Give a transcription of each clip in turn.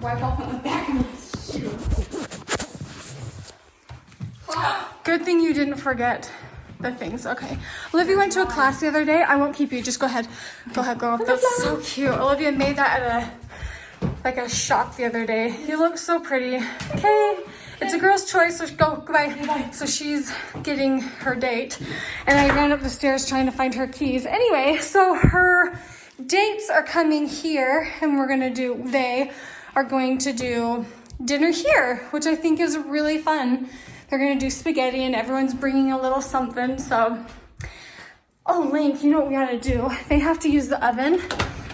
wipe off on the back of my shoe. Good thing you didn't forget the things. Okay. Olivia went to a class the other day. I won't keep you. Just go ahead. Go ahead, girl. That's so cute. Olivia made that at a shop the other day. You look so pretty. Okay. It's a girl's choice, so go. Goodbye. So she's getting her date. And I ran up the stairs trying to find her keys. Anyway, so her dates are coming here, and they are going to do dinner here, which I think is really fun. They're gonna do spaghetti and everyone's bringing a little something. So, oh, Link, you know what we gotta do? They have to use the oven.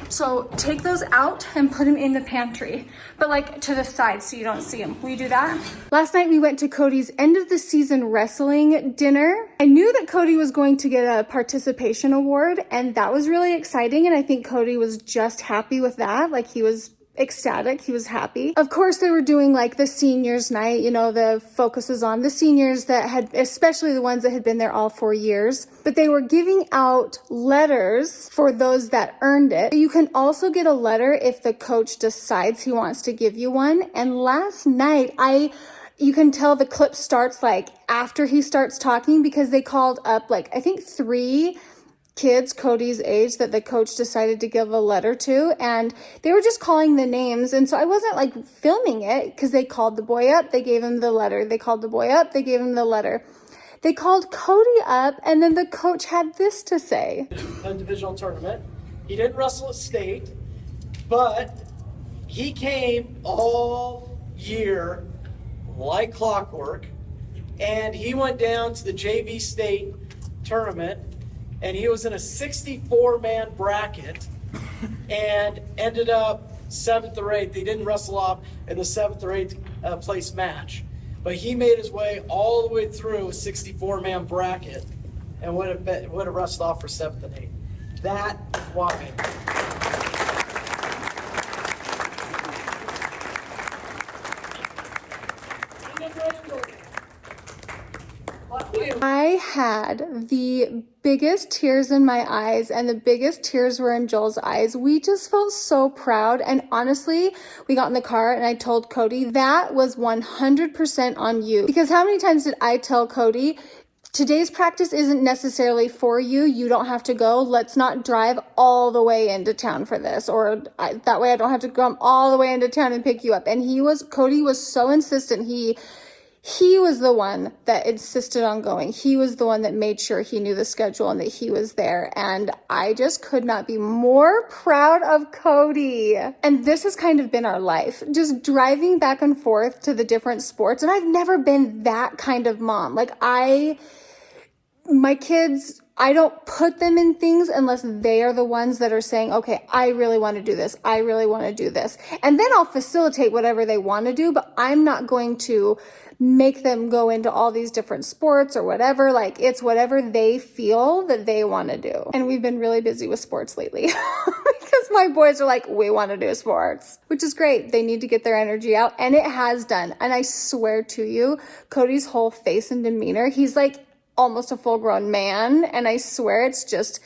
So take those out and put them in the pantry, but like to the side so you don't see them. Will you do that? Last night we went to Cody's end of the season wrestling dinner. I knew that Cody was going to get a participation award, and that was really exciting. And I think Cody was just happy with that. Like, he was ecstatic. He was happy. Of course, they were doing like the seniors night. You know, the focus was on the seniors that had, especially the ones that had been there all 4 years. But they were giving out letters for those that earned it. You can also get a letter if the coach decides he wants to give you one. And last night, you can tell the clip starts like after he starts talking, because they called up like, I think 3 kids Cody's age that the coach decided to give a letter to, and they were just calling the names. And so I wasn't like filming it, because they called the boy up, they gave him the letter. They called the boy up, they gave him the letter. They called Cody up, and then the coach had this to say. A divisional tournament. He didn't wrestle at state, but he came all year like clockwork, and he went down to the JV state tournament, and he was in a 64-man bracket and ended up 7th or 8th. He didn't wrestle off in the 7th or 8th place match, but he made his way all the way through a 64-man bracket and would have wrestled off for 7th and 8th. That is why. I had the biggest tears in my eyes, and the biggest tears were in Joel's eyes. We just felt so proud. And honestly, we got in the car and I told Cody that was 100% on you. Because how many times did I tell Cody, today's practice isn't necessarily for you. You don't have to go. Let's not drive all the way into town for this. Or that way I don't have to come all the way into town and pick you up. And Cody was so insistent. He was the one that insisted on going. He was the one that made sure he knew the schedule and that he was there. And I just could not be more proud of Cody. And this has kind of been our life, just driving back and forth to the different sports. And I've never been that kind of mom. Like, my kids, I don't put them in things unless they are the ones that are saying, okay, I really want to do this. I really want to do this. And then I'll facilitate whatever they want to do, but I'm not going to make them go into all these different sports or whatever. Like, it's whatever they feel that they want to do. And we've been really busy with sports lately because my boys are like, we want to do sports, which is great. They need to get their energy out, and it has done. And I swear to you, Cody's whole face and demeanor, he's like almost a full-grown man. And I swear it's just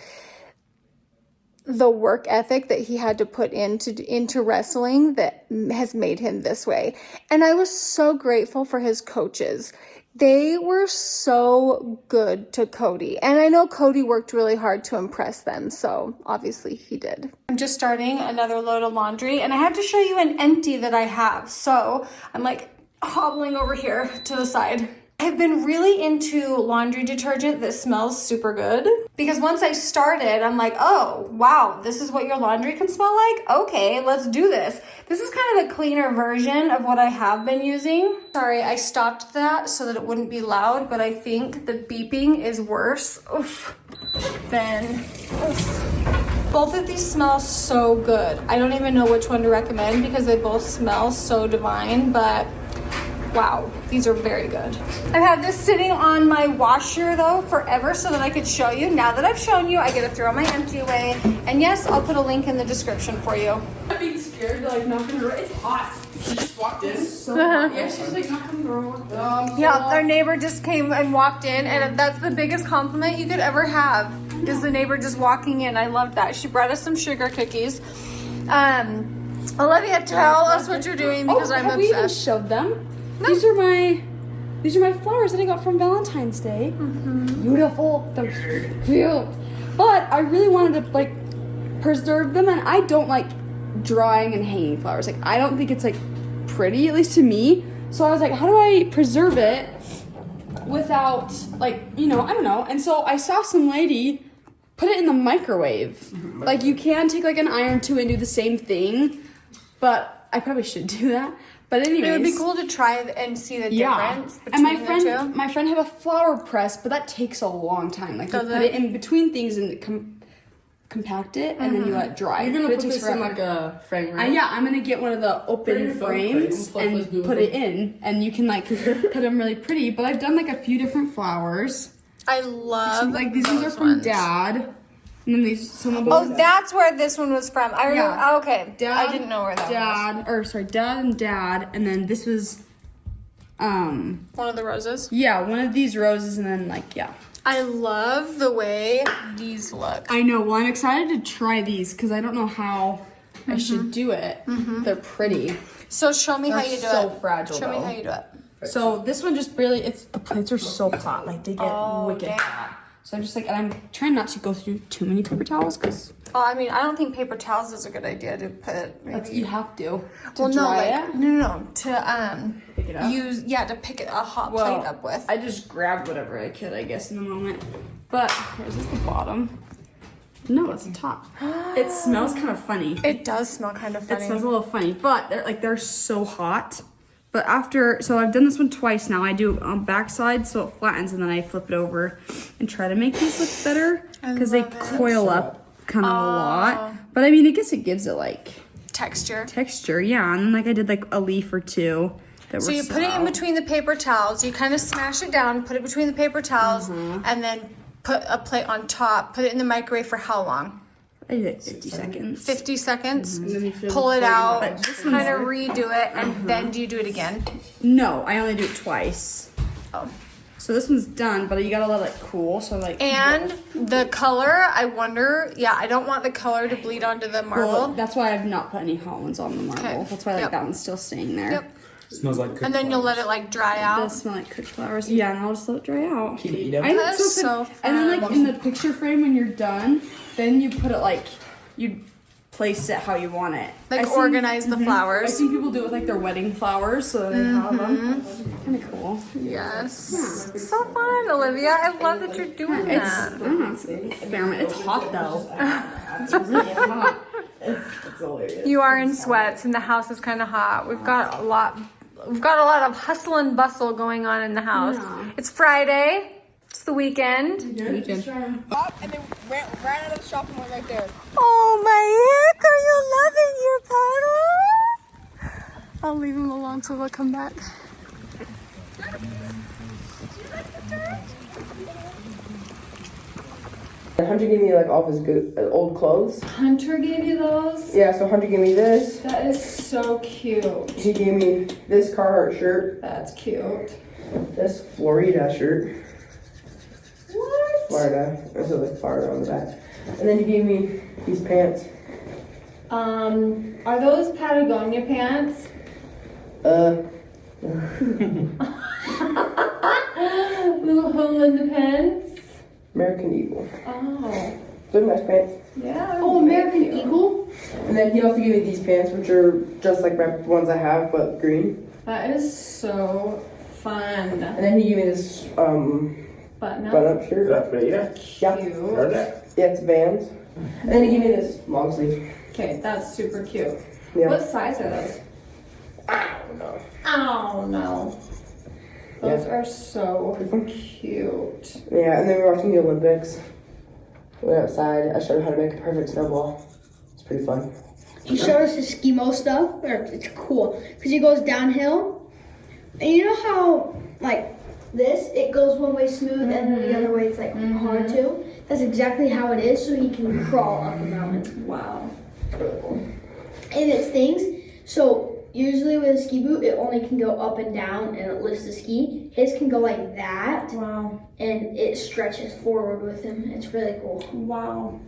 the work ethic that he had to put into wrestling that has made him this way. And I was so grateful for his coaches. They were so good to Cody. And I know Cody worked really hard to impress them. So obviously he did. I'm just starting another load of laundry, and I have to show you an empty that I have. So I'm like hobbling over here to the side. I've been really into laundry detergent that smells super good, because once I started, I'm like, oh, wow, this is what your laundry can smell like? Okay, let's do this. This is kind of a cleaner version of what I have been using. Sorry, I stopped that so that it wouldn't be loud, but I think the beeping is worse than. Both of these smell so good. I don't even know which one to recommend because they both smell so divine, but wow, these are very good. I've had this sitting on my washer though forever so that I could show you. Now that I've shown you, I get to throw my empty away. And yes, I'll put a link in the description for you. I'm being scared to like knock on the door. It's hot. She just walked in. So yeah, she's like knocking on the door. Yeah, our neighbor just came and walked in, and that's the biggest compliment you could ever have, is the neighbor just walking in. I love that. She brought us some sugar cookies. Olivia, tell us what you're doing because I'm have we even obsessed. showed them? These are my flowers that I got from Valentine's Day. Beautiful. They're cute. But I really wanted to like preserve them, and I don't like drawing and hanging flowers. Like I don't think it's like pretty, at least to me. So I was like, how do I preserve it without like, I don't know. And so I saw some lady put it in the microwave. Like you can take like an iron to and do the same thing, but I probably should do that. But anyways, It would be cool to try and see the difference and between the two. my friend had a flower press, but that takes a long time. Like Does you put it? it in between things and compact it, and then you let it dry. You're gonna But it put takes this in forever. like a frame, right? Yeah, I'm gonna get one of the Put it in open a photo frames frame. Let's and do put it. it in, and you can like put them really pretty. But I've done like a few different flowers. I love Like these ones are from ones. Dad, and then some of Oh, them. that's where this one was from. I remember. Yeah. Oh, okay. Dad, I didn't know where that Dad and Dad, and then this was, was. One of the roses. yeah, one of these roses, and then like, yeah. I love the way these look. I know. Well, I'm excited to try these because I don't know how I should do it. They're pretty. So show me how They're you do so it. fragile, Show me though. how you do it. So this one just barely. The plates are so hot. Like they get wicked dang. hot. So I'm just like, and I'm trying not to go through too many paper towels because Oh, I mean, I don't think paper towels is a good idea to put. Maybe. you have to Well, no, dry like it. no, to Pick it up. to pick a hot plate up with. I just grabbed whatever I could, I guess, in the moment. But is this the bottom? No, it's the top. It smells kind of funny. It does smell kind of It funny. smells a little funny, but they're so hot. But so I've done this one twice now. I do on backside so it flattens, and then I flip it over and try to make these look better because they coil up kind of a lot. But I mean, I guess it gives it like Texture. yeah. And then like I did like a leaf or two. So you put it in between the paper towels. You kind of smash it down, put it between the paper towels, and then put a plate on top. Put it in the microwave for how long? I did it 50 seconds. 50 seconds. And then you fill Pull the it plate out, up. kind of redo it, and then do you do it again? No, I only do it twice. Oh. So this one's done, but you gotta let it cool. So like. And the color, I wonder. Yeah, I don't want the color to bleed onto the marble. Well, that's why I've not put any hot ones on the marble. Okay. That's why like Yep. that one's still staying there. Yep. Smells like cooked And then you'll let it like dry It out. does smell like cooked flowers. Yeah, and I'll just let it dry out. Can you eat them? I think That's it's so fun. And then like in the picture frame when you're done, then you put it like you place it how you want it. Like I've seen- organize the I've flowers. seen people do it with like their wedding flowers, so they have them. Kind of cool. Yes. So fun, Olivia. I love that you're doing It's that. I don't know, it's an experiment. It's hot though. It's really hot. It's hilarious. You are in sweats and the house is kind of hot. We've got a lot of hustle and bustle going on in the house. Yeah. It's Friday. It's the weekend. Weekend. And then ran out of the shop and went right there. Oh my heck, are you loving your puddle? I'll leave him alone so they'll come back. Hunter gave me like all of his good old clothes. Hunter gave you those? Yeah, so Hunter gave me this. That is so cute. He gave me this Carhartt shirt, That's cute. this Florida shirt. What? Florida. There's a like Florida on the back. And then he gave me these pants. Are those Patagonia pants? Little hole in the pants? American Eagle. Oh. They're nice pants. Yeah. Oh, American Eagle? And then he also gave me these pants, which are just like my ones I have, but green. That is so fun. And then he gave me this Button button-up shirt. Yeah. Cute. Yeah, it's Vans. And then he gave me this long sleeve. Okay, that's super cute. Yeah. What size are those? I don't know. Oh no. Those Yeah. are so cute. Yeah, and then we were watching the Olympics. We went outside. I showed him how to make a perfect snowball. It's pretty fun. He showed us his skimo stuff. It's cool because he goes downhill. And you know how, like, this, it goes one way smooth and then the other way it's like hard too? That's exactly how it is, so he can crawl up the mountain. Wow. It's really cool. And it's things, so usually with a ski boot, it only can go up and down and it lifts the ski. His can go like that Wow. and it stretches forward with him. It's really cool. Wow.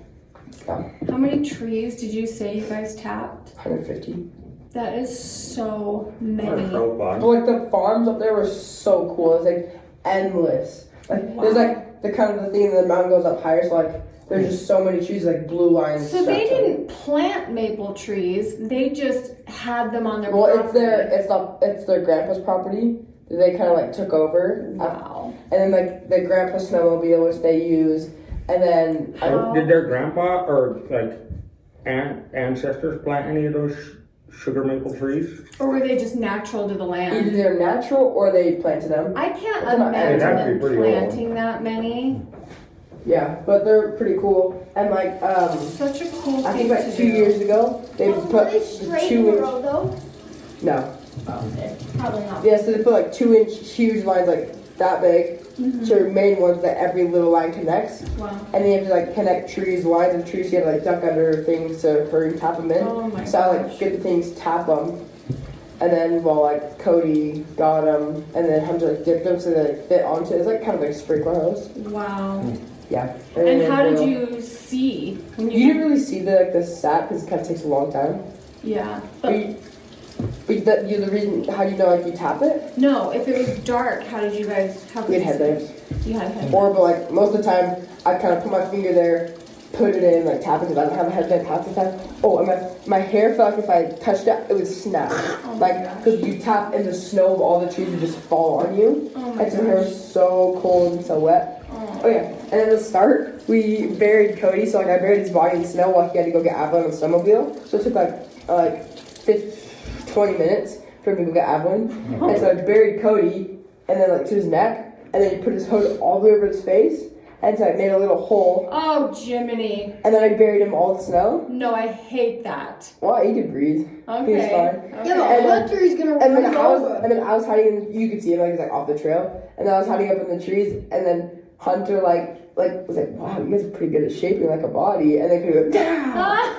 Yeah, How many trees did you say you guys tapped? 150. That is so many. But like the farms up there were so cool. It's like endless. Like there's like the kind of the thing, and the mountain goes up higher. So like there's just so many trees, like blue lines. So they didn't plant maple trees. They just had them on their Well, property. it's their grandpa's property. They kind of like took over. Wow. And then like the grandpa's snowmobile, which they use, and then Did their grandpa or like ancestors plant any of those sugar maple trees? Or were they just natural to the land? either they're natural or they planted them. I can't It's not- imagine It'd have to be them pretty old. planting that many. Yeah, but they're pretty cool. And like Such a cool I thing think like to 2 do. years ago they Were put they the straight in 2 a inch. row though? No. Oh, okay. Probably not. Yeah, so they put like 2 inch huge lines like that big to main ones that every little line connects. Wow. And then you have to like connect trees, lines of trees, you have to like duck under things to hurry and tap them in. Oh my So I like gosh. get the things, tap them, and then like Cody got them, and then Hunter like dipped them so they like fit onto it. It's like kind of like a sprinkler hose. Wow. Yeah. And then how did they'll- you see when You didn't really see the sap because it kind of takes a long time. Yeah. The reason, how do you know like you tap it? No, if it was dark, how did you guys? How could We had you see? headlamps. You had headlamps. Or but like most of the time, I kind of put my finger there, put it in, like tap it because I don't have a headlamp half the time. Oh, and my hair felt like if I touched it, it would snap. Like because you tap in the snow of all the trees would just fall on you. And so my hair was so cold and so wet. Oh yeah, and at the start we buried Cody, so like I buried his body in snow while he had to go get Avalon on the snowmobile. So it took like 20 minutes for him to go get Avalon. And so I buried Cody and then like to his neck, and then he put his hood all the way over his face, and so I made a little hole, Oh, Jiminy. and then I buried him all in snow. No, I hate that. Well, he could breathe. Okay. He was fine. Okay. Yeah, but And then- Hunter is gonna And run then you I was, over. and then I was hiding in, you could see him like he's like off the trail, and then I was hiding up in the trees, and then Hunter like was like, wow, you guys are pretty good at shaping like a body, and then he would go, down.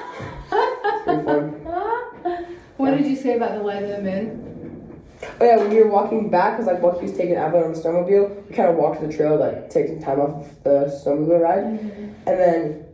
Pretty fun. What did you say about the light of the moon? Oh yeah, when we were walking back, because like while he was taking Avalon on the snowmobile, we kind of walked the trail, like take some time off the snowmobile ride, and then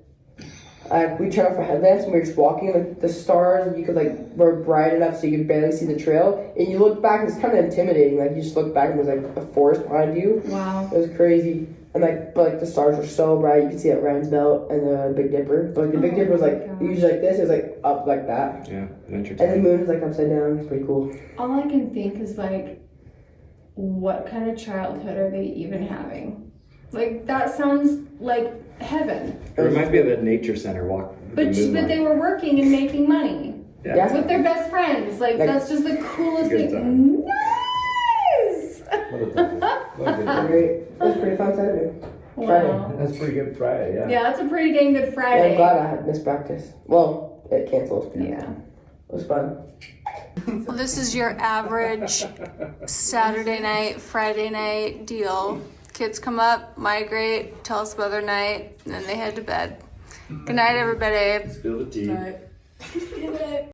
we turned off our headlamps and we were just walking. Like the stars, you could like were bright enough so you could barely see the trail, and you look back and it's kind of intimidating. Like you just look back and there's like a forest behind you. Wow. It was crazy, and like but like the stars were so bright, you could see that Ryan's Belt and the Big Dipper. But like the Big Dipper was like usually like this, it was like up like that, Yeah, winter and the time. moon was like upside down. It's pretty cool. All I can think is like, what kind of childhood are they even having? Like that sounds like heaven. Or it might be at the nature center walk. But they were working and making money Yeah. with their best friends. Like that's just the coolest Good thing. time. Nice. Great. It was pretty fun Saturday. Friday. Wow. That's pretty good Friday, yeah. Yeah, that's a pretty dang good Yeah, Friday. I'm glad I had missed practice. Well, it canceled. Yeah. It was fun. Well, this is your average Saturday night, Friday night deal. Kids come up, migrate, tell us about their night, and then they head to bed. Good night, everybody. Spill the tea.